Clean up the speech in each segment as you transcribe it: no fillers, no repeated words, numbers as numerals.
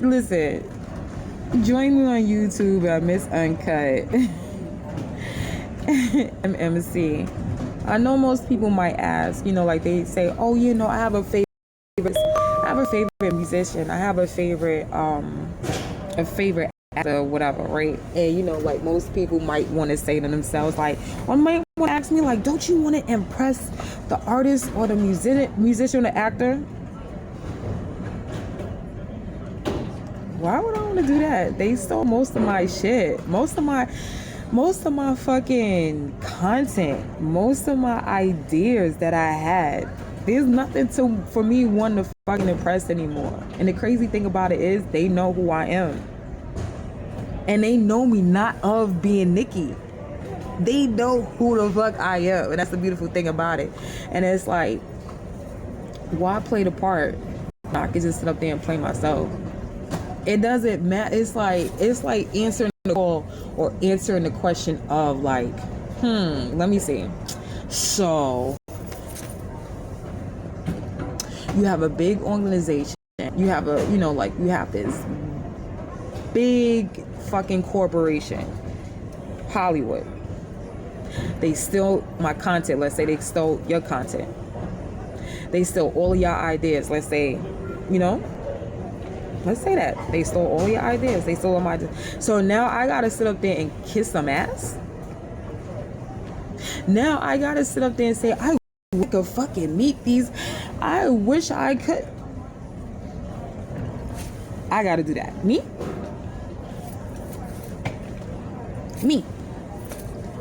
Listen, join me on YouTube at Miss Uncut MMC. I know most people might ask, like they say, oh, I have a favorite. I have a favorite musician. I have a favorite actor, whatever, right? And like most people might want to say to themselves, like, one might want to ask me, like, don't you want to impress the artist or the musician or the actor? Why would I want to do that? They stole most of my shit, most of my fucking content, most of my ideas that I had. There's nothing for me one to fucking impress anymore. And the crazy thing about it is they know who I am. And they know me not of being Nikki. They know who the fuck I am. And that's the beautiful thing about it. And it's like, why play the part? I could just sit up there and play myself. It doesn't matter. It's like answering the call or answering the question of like, let me see. So you have a big organization. You have you have this big fucking corporation, Hollywood. They steal my content. Let's say they stole your content. They stole all of your ideas. Let's say, let's say that they stole all your ideas. They stole all my ideas. So now I gotta sit up there and kiss some ass. Now I gotta sit up there and say, I could fucking meet these. I wish I could. I gotta do that. Me.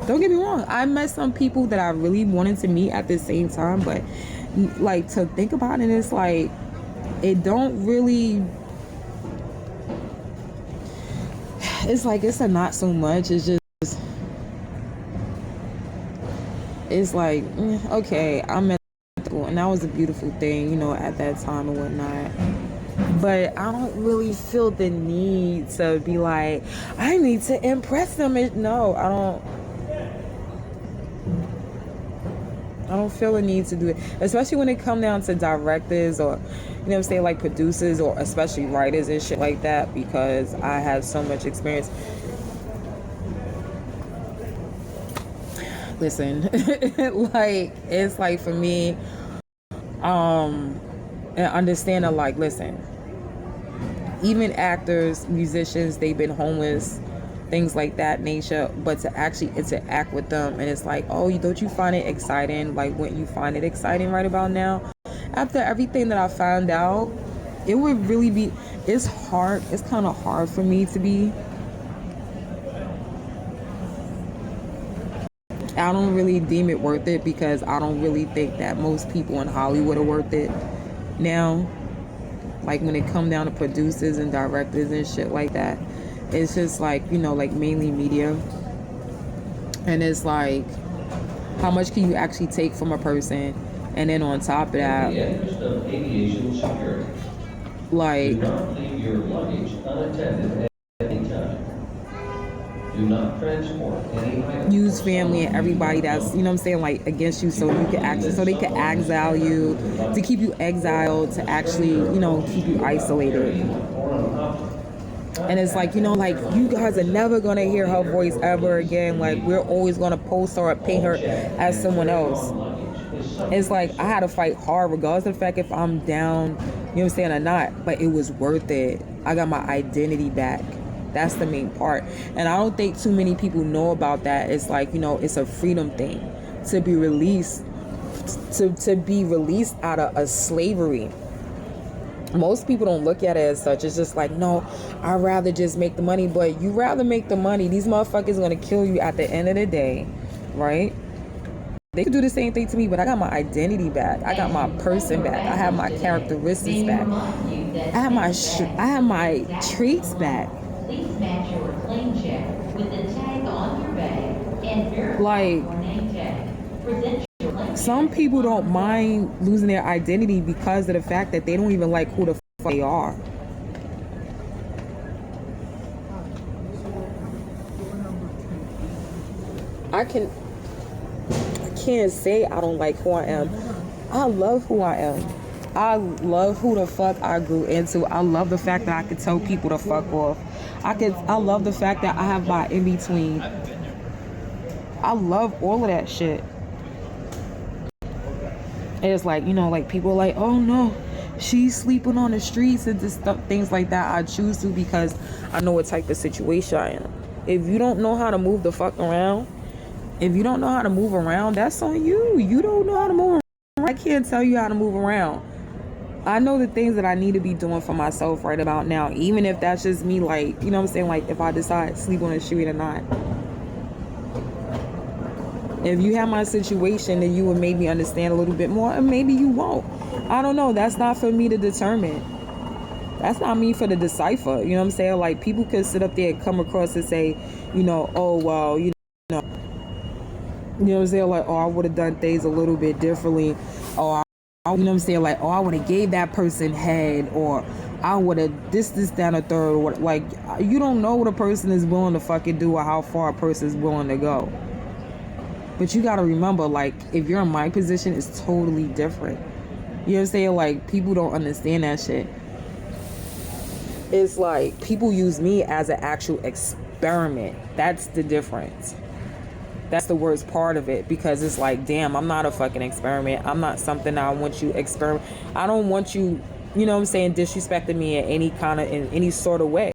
Don't get me wrong. I met some people that I really wanted to meet at the same time, but like to think about it, it's like it don't really. It's like it's a not so much. It's just. It's like okay, I met people, and that was a beautiful thing, at that time and whatnot. But I don't really feel the need to be like, I need to impress them. No, I don't feel the need to do it, especially when it comes down to directors or, like producers or especially writers and shit like that, because I have so much experience. Listen, like, it's like for me, and understanding, like, listen, even actors, musicians, they've been homeless, things like that nature, but to actually interact with them, and it's like, oh, don't you find it exciting? Like, wouldn't you find it exciting right about now? After everything that I found out, it would really be, it's hard, it's kind of hard for me to be, I don't really deem it worth it, because I don't really think that most people in Hollywood are worth it now. Like when it come down to producers and directors and shit like that, it's just like, like mainly media. And it's like, how much can you actually take from a person? And then on top of that, like, do not leave your luggage unattended at any time. Do not transport any items. Use family and everybody that's, like against you, so you can actually, so they can exile you, to keep you exiled, to actually, keep you isolated. And it's like, like, you guys are never gonna hear her voice ever again. Like, we're always gonna post her or paint her as someone else. It's like I had to fight hard regardless of the fact if I'm down, or not. But it was worth it. I got my identity back. That's the main part. And I don't think too many people know about that. It's like, it's a freedom thing to be released, to be released out of a slavery. Most people don't look at it as such. It's just like, no, I'd rather just make the money. But you rather make the money. These motherfuckers are going to kill you at the end of the day, right? They could do the same thing to me, but I got my identity back. I got my person back. I have my characteristics back. I have my traits back. Please match your claim check with the tag on your bag and verify your name tag. Present your claim. Some people don't mind losing their identity because of the fact that they don't even like who the fuck they are. I can't say I don't like who I am. I love who I am. I love who the fuck I grew into. I love the fact that I could tell people to fuck off. I love the fact that I have my in between. I love all of that shit. And it's like, like people are like, oh no, she's sleeping on the streets and just stuff, things like that. I choose to because I know what type of situation I am. If you don't know how to move the fuck around, if you don't know how to move around, that's on you. You don't know how to move around. I can't tell you how to move around. I know the things that I need to be doing for myself right about now, even if that's just me, like, you know what I'm saying? Like, if I decide to sleep on the street or not. If you have my situation, then you would maybe understand a little bit more, and maybe you won't. I don't know. That's not for me to determine. That's not me for to decipher. You know what I'm saying? Like, people could sit up there and come across and say, oh, well, you know what I'm saying? Like, oh, I would have done things a little bit differently. Or, you know what I'm saying? Like, oh, I would have gave that person head, or I would have this, down a third. Or like, you don't know what a person is willing to fucking do or how far a person is willing to go. But you gotta remember, like, if you're in my position, it's totally different. You know what I'm saying? Like, people don't understand that shit. It's like, people use me as an actual experiment. That's the difference. That's the worst part of it, because it's like, damn, I'm not a fucking experiment. I'm not something I want you experiment. I don't want you, you know what I'm saying, disrespecting me in any sort of way.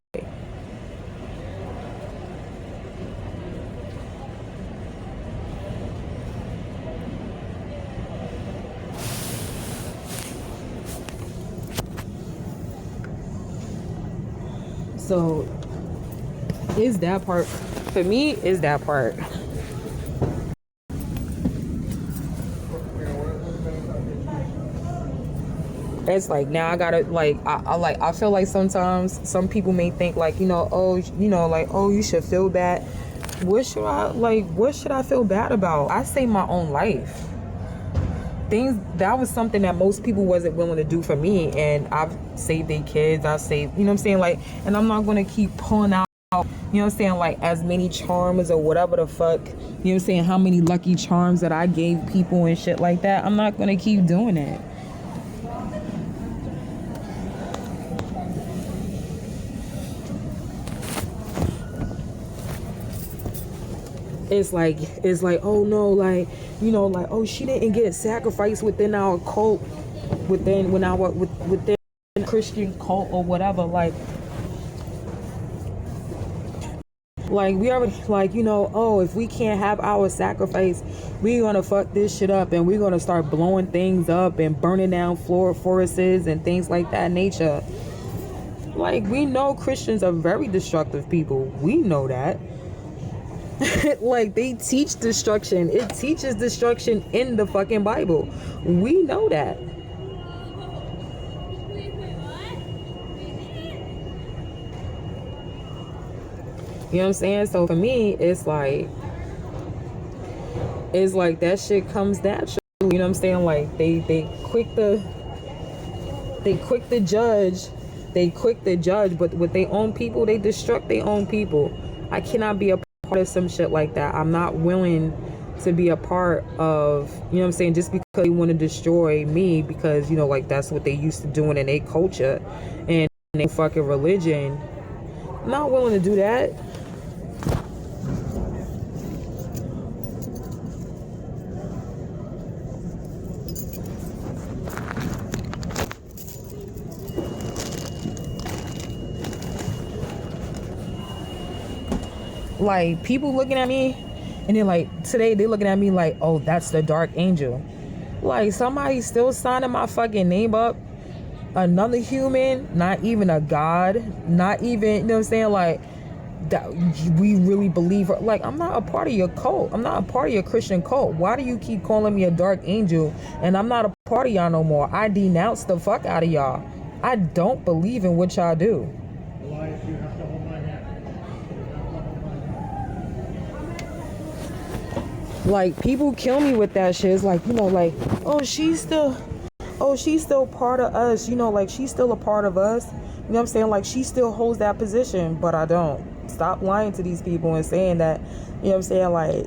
So is that part for me? Is that part? It's like, now I gotta, like, I feel like sometimes some people may think like, oh, you should feel bad. What should I feel bad about? I say my own life. Things that was something that most people wasn't willing to do for me, and I've saved their kids. I saved, you know what I'm saying, like, and I'm not gonna keep pulling out, you know what I'm saying, like, as many charms or whatever the fuck, you know what I'm saying, how many lucky charms that I gave people and shit like that. I'm not gonna keep doing it. It's like, oh no, like, like, oh, she didn't get sacrificed within our cult, within Christian cult or whatever. Like we already, like, oh, if we can't have our sacrifice, we're gonna fuck this shit up, and we're gonna start blowing things up and burning down forests and things like that nature. Like, we know Christians are very destructive people. We know that. Like, they teach destruction. It teaches destruction in the fucking Bible. We know that. You know what I'm saying? So for me, it's like that shit comes natural. You know what I'm saying? Like, they quick to judge, but with their own people, they destruct their own people. I cannot be a part of some shit like that. I'm not willing to be a part of, you know what I'm saying, just because they want to destroy me, because, like, that's what they used to doing in their culture and their fucking religion. I'm not willing to do that. Like, people looking at me, and then, like, today they looking at me like, oh, that's the dark angel. Like, somebody still signing my fucking name up. Another human, not even a god, not even, you know what I'm saying, like, that we really believe her. Like, I'm not a part of your cult. I'm not a part of your Christian cult. Why do you keep calling me a dark angel? And I'm not a part of y'all no more. I denounce the fuck out of y'all. I don't believe in what y'all do. Why do you have to hold my hand? Like, people kill me with that shit. It's like, like, oh, she's still part of us, like, she's still a part of us. You know what I'm saying? Like, she still holds that position, but I don't. Stop lying to these people and saying that, you know what I'm saying, like,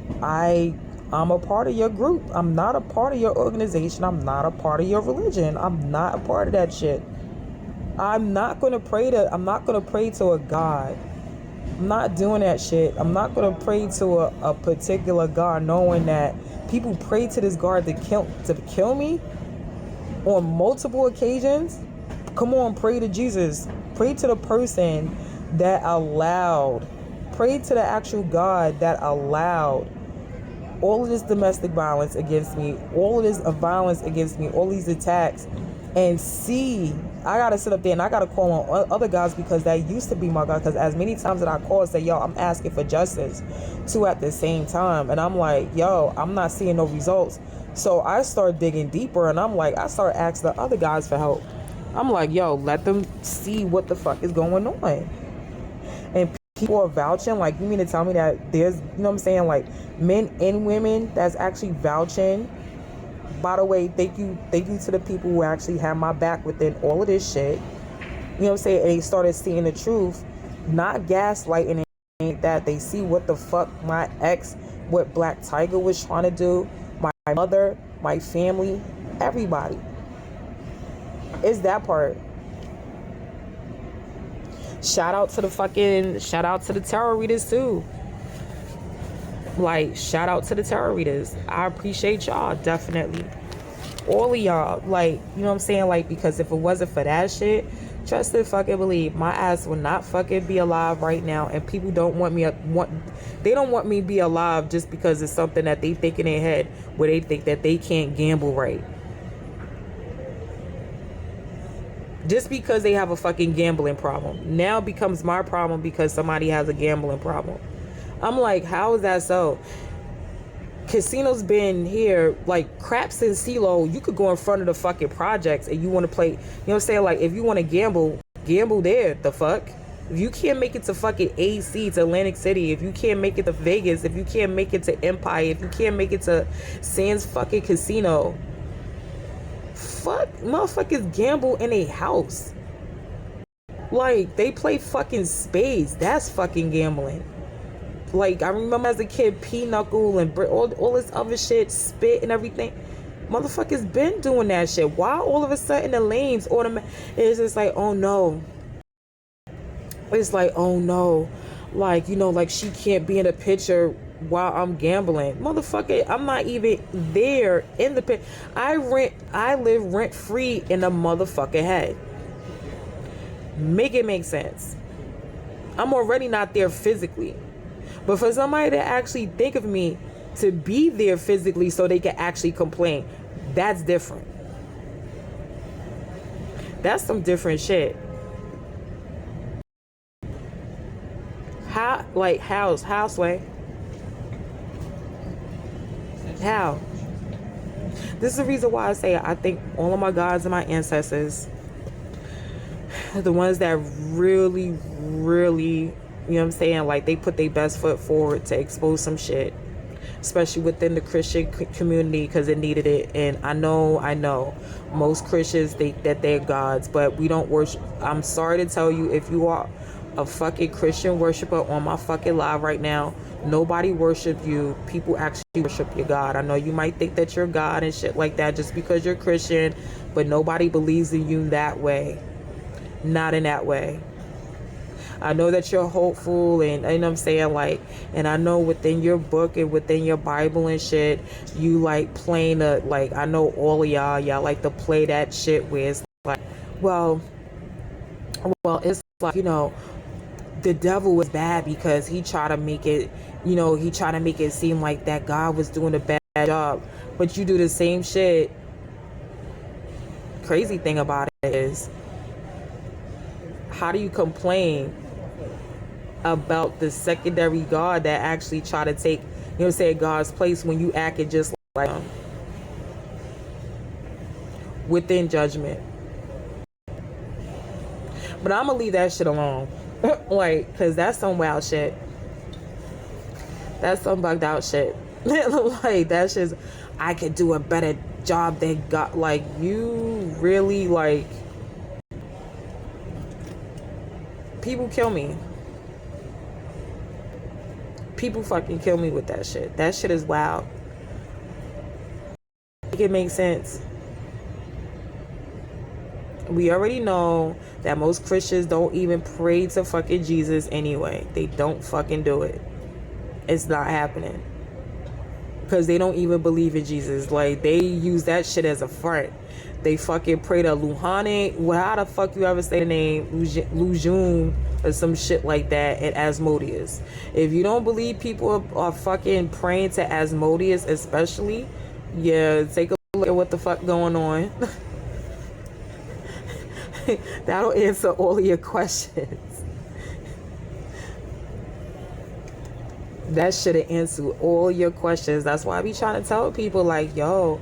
I'm a part of your group. I'm not a part of your organization. I'm not a part of your religion. I'm not a part of that shit. I'm not gonna pray to a God. I'm not doing that shit. I'm not gonna pray to a particular God knowing that people pray to this God to kill me on multiple occasions. Come on, pray to Jesus. Pray to the person that allowed. Pray to the actual God that allowed all of this domestic violence against me, all of this violence against me, all these attacks, and see, I gotta sit up there and I gotta call on other guys because that used to be my God. Because as many times that I call and say, yo, I'm asking for justice, too, at the same time, and I'm like, yo, I'm not seeing no results. So I start digging deeper, and I'm like, I start asking the other guys for help. I'm like, yo, let them see what the fuck is going on. And people are vouching. Like, you mean to tell me that there's, you know what I'm saying, like men and women that's actually vouching? By the way, thank you to the people who actually have my back within all of this shit. You know what I'm saying? And they started seeing the truth, not gaslighting and that. They see what the fuck my ex, what Black Tiger was trying to do, my mother, my family, everybody. It's that part. Shout out to the tarot readers too. Like, shout out to the tarot readers. I appreciate y'all, definitely. All of y'all. Like, you know what I'm saying? Like, because if it wasn't for that shit, trust and fucking believe, my ass would not fucking be alive right now. And people don't want me they don't want me to be alive just because it's something that they think in their head where they think that they can't gamble right. Just because they have a fucking gambling problem now becomes my problem because somebody has a gambling problem. I'm like, how is that so? Casinos been here, like Craps and CeeLo, you could go in front of the fucking projects and you want to play, you know what I'm saying? Like, if you want to gamble there, the fuck? If you can't make it to fucking AC, to Atlantic City, if you can't make it to Vegas, if you can't make it to Empire, if you can't make it to Sands fucking Casino, fuck, motherfuckers gamble in a house. Like, they play fucking spades. That's fucking gambling. Like, I remember as a kid, Pinochle and all this other shit, spit and everything. Motherfuckers been doing that shit. Why all of a sudden the lanes it's just like, oh no. It's like, oh no. Like, you know, like she can't be in a picture while I'm gambling. Motherfucker, I'm not even there in the pit. I live rent free in the motherfucking head. Make it make sense. I'm already not there physically. But for somebody to actually think of me to be there physically so they can actually complain, that's different. That's some different shit. How, like, how, Sway? How? This is the reason why I say I think all of my gods and my ancestors, the ones that really, really, you know what I'm saying, like, they put their best foot forward to expose some shit, especially within the Christian community, because it needed it. And I know most Christians think that they're gods, but we don't worship. I'm sorry to tell you, if you are a fucking Christian worshiper on my fucking live right now, nobody worship you. People actually worship your God. I know you might think that you're God and shit like that just because you're Christian, but nobody believes in you that way. Not in that way. I know that you're hopeful, and you know what I'm saying, like, and I know within your book and within your Bible and shit, you like playing like, I know all of y'all like to play that shit where it's like, well, it's like, you know, the devil was bad because he tried to make it, you know, he tried to make it seem like that God was doing a bad job, but you do the same shit. Crazy thing about it is, how do you complain about the secondary God that actually try to take, you know what I'm saying, God's place when you acted just like him? Within judgment. But I'm gonna leave that shit alone. Like, cause that's some wild shit. That's some bugged out shit. Like, that's just, I could do a better job than God. Like, you really, like, people kill me. People fucking kill me with that shit. That shit is wild. make it make sense. We already know that most Christians don't even pray to fucking Jesus anyway. They don't fucking do it. It's not happening. Because they don't even believe in Jesus. Like, they use that shit as a front. They fucking pray to Luhane. Well, how the fuck you ever say the name Lujun or some shit like that, and Asmodeus? If you don't believe people are fucking praying to Asmodeus, especially, yeah, take a look at what the fuck going on. That'll answer all of your questions. That should have answered all your questions. That's why I be trying to tell people, like, yo,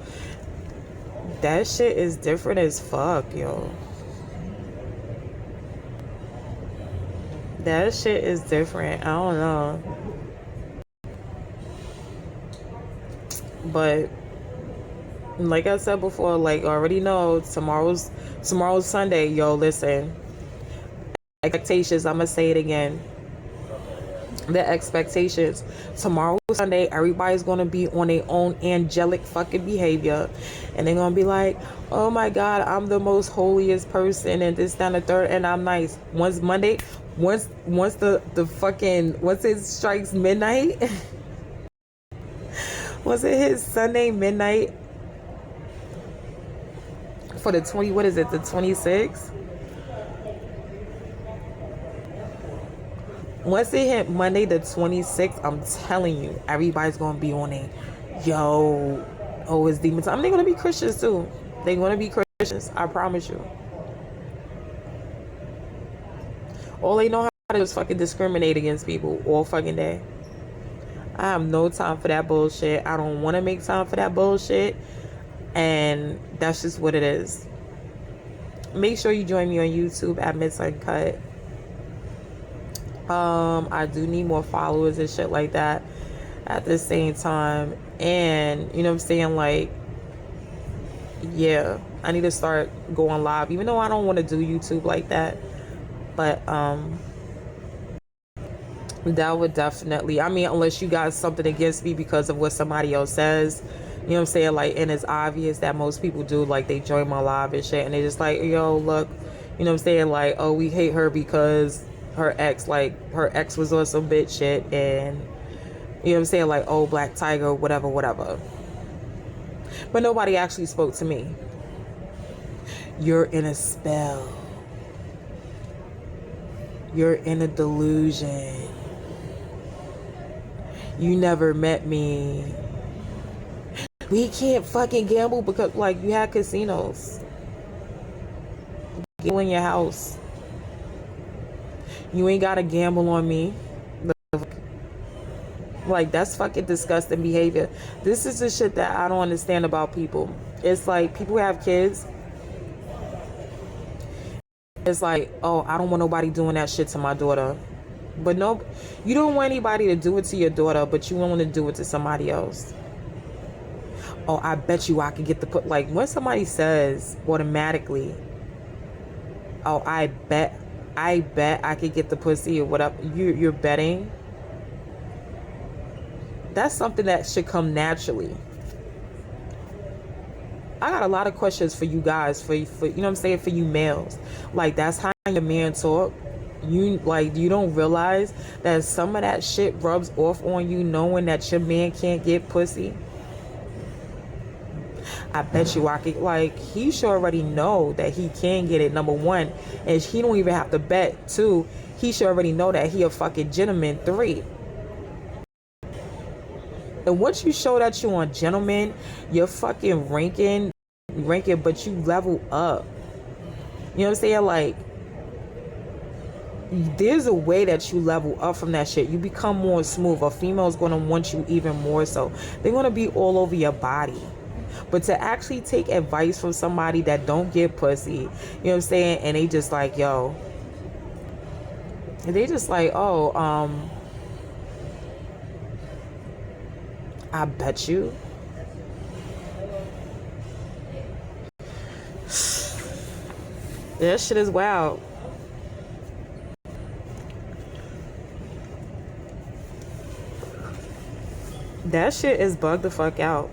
that shit is different as fuck, yo. That shit is different. I don't know. But like I said before, like, already know tomorrow's Sunday. Yo, listen. Expectations, I'm gonna say it again. The expectations. Tomorrow Sunday, everybody's gonna be on their own angelic fucking behavior, and they're gonna be like, oh my god, I'm the most holiest person, and this, down the third, and I'm nice. Once Monday, once the fucking, once it strikes midnight, once it hits Sunday midnight for the 20, what is it, the 26th? Once it hit Monday the 26th, I'm telling you, everybody's gonna be on it. Yo, oh, it's demon time. They're gonna be Christians too. They're gonna be Christians. I promise you. All they know how to do is fucking discriminate against people all fucking day. I have no time for that bullshit. I don't want to make time for that bullshit, and that's just what it is. Make sure you join me on YouTube at Miss Uncut. I do need more followers and shit like that at the same time. And you know what I'm saying, like, yeah, I need to start going live, even though I don't want to do YouTube like that. But that would definitely, I mean, unless you got something against me because of what somebody else says, you know what I'm saying, like, and it's obvious that most people do, like, they join my live and shit, and they're just like, yo, look, you know what I'm saying, like, oh, we hate her because her ex was on some bitch shit, and you know what I'm saying, like, oh, Black Tiger, whatever. But nobody actually spoke to me. You're in a spell. You're in a delusion. You never met me. We can't fucking gamble because, like, you had casinos. Gamble in your house. You ain't gotta gamble on me. Like, that's fucking disgusting behavior. This is the shit that I don't understand about people. It's like, people have kids. It's like, oh, I don't want nobody doing that shit to my daughter. But no, you don't want anybody to do it to your daughter, but you want to do it to somebody else. Oh, I bet you I could get the put. Like, when somebody says automatically, oh, I bet I could get the pussy or whatever, you're betting. That's something that should come naturally. I got a lot of questions for you guys, for you know what I'm saying, for you males. Like, that's how your man talk. You, like, you don't realize that some of that shit rubs off on you, knowing that your man can't get pussy. I bet you I could, like, he should already know that he can get it, number one, and he don't even have to bet. Two, he should already know that he a fucking gentleman. Three, and once you show that you a gentleman, you're fucking ranking, but you level up. You know what I'm saying? Like, there's a way that you level up from that shit. You become more smooth. A female's gonna want you even more so. They're gonna be all over your body. But to actually take advice from somebody that don't get pussy, you know what I'm saying, and they just like, yo, they just like, oh, I bet you. That shit is wild. That shit is bugged the fuck out.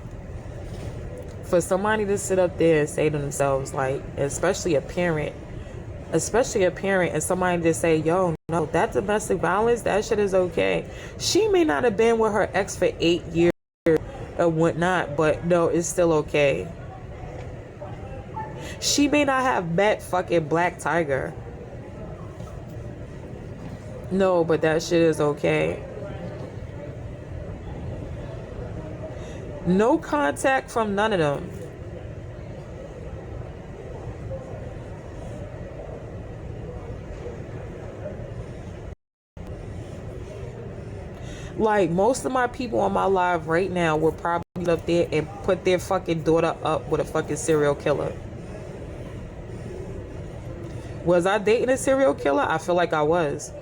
For somebody to sit up there and say to themselves, like, especially a parent, and somebody to say, yo, no, that domestic violence, that shit is okay. She may not have been with her ex for 8 years or whatnot, but no, it's still okay. She may not have met fucking Black Tiger. No, but that shit is okay. No contact from none of them. Like, most of my people on my live right now would probably up there and put their fucking daughter up with a fucking serial killer. Was I dating a serial killer? I feel like I was.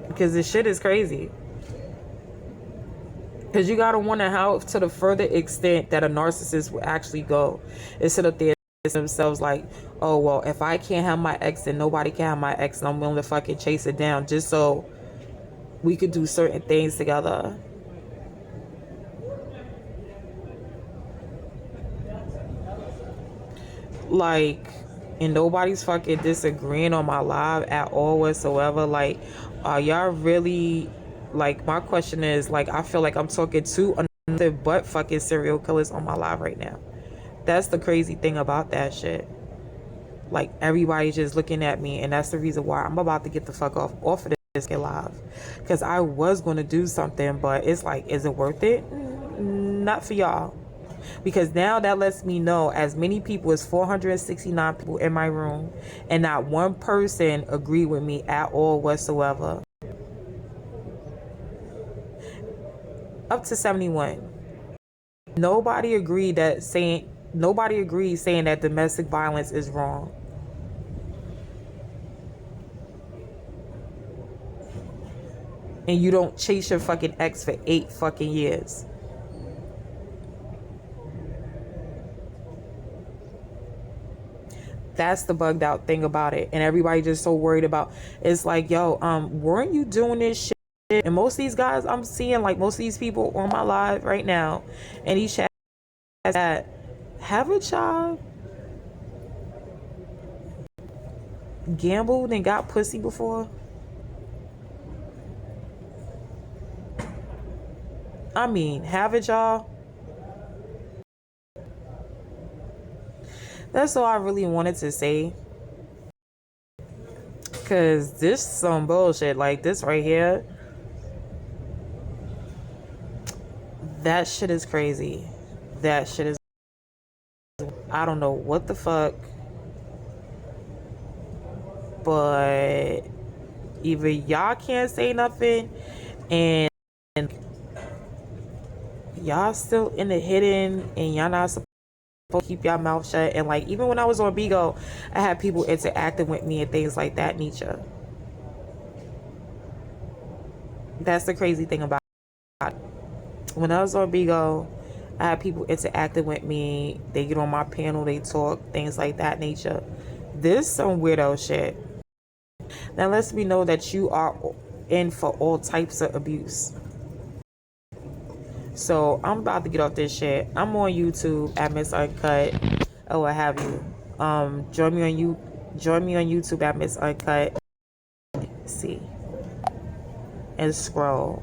Because this shit is crazy. Because you gotta wonder how to the further extent that a narcissist will actually go and sit up there and themselves like, oh, well, if I can't have my ex, then nobody can have my ex, and I'm willing to fucking chase it down just so we could do certain things together. Like, and nobody's fucking disagreeing on my live at all whatsoever. Like, are y'all really, like, my question is, like, I feel like I'm talking to another but fucking serial killers on my live right now. That's the crazy thing about that shit. Like, everybody's just looking at me, and that's the reason why I'm about to get the fuck off of this live. Because I was going to do something, but it's like, is it worth it? Not for y'all. Because now that lets me know as many people as 469 people in my room, and not one person agreed with me at all whatsoever. Up to 71. Nobody agreed saying that domestic violence is wrong. And you don't chase your fucking ex for 8 fucking years. That's the bugged out thing about it. And everybody just so worried about, it's like, yo, weren't you doing this shit? And most of these guys I'm seeing, like most of these people on my live right now, and these chats that haven't y'all gambled and got pussy before? I mean, haven't y'all? That's all I really wanted to say. Cause this is some bullshit. Like this right here, that shit is crazy. That shit is, I don't know what the fuck, but either y'all can't say nothing and y'all still in the hidden and y'all not supposed to keep y'all mouth shut. And like, even when I was on Bigo, I had people interacting with me and things like that, Nietzsche. That's the crazy thing about it. When I was on Bigo, I had people interacting with me. They get on my panel, they talk, things like that nature. This some weirdo shit. That lets me know that you are in for all types of abuse. So I'm about to get off this shit. I'm on YouTube at Miss Uncut or what have you. Join me on YouTube at Miss Uncut. See and scroll.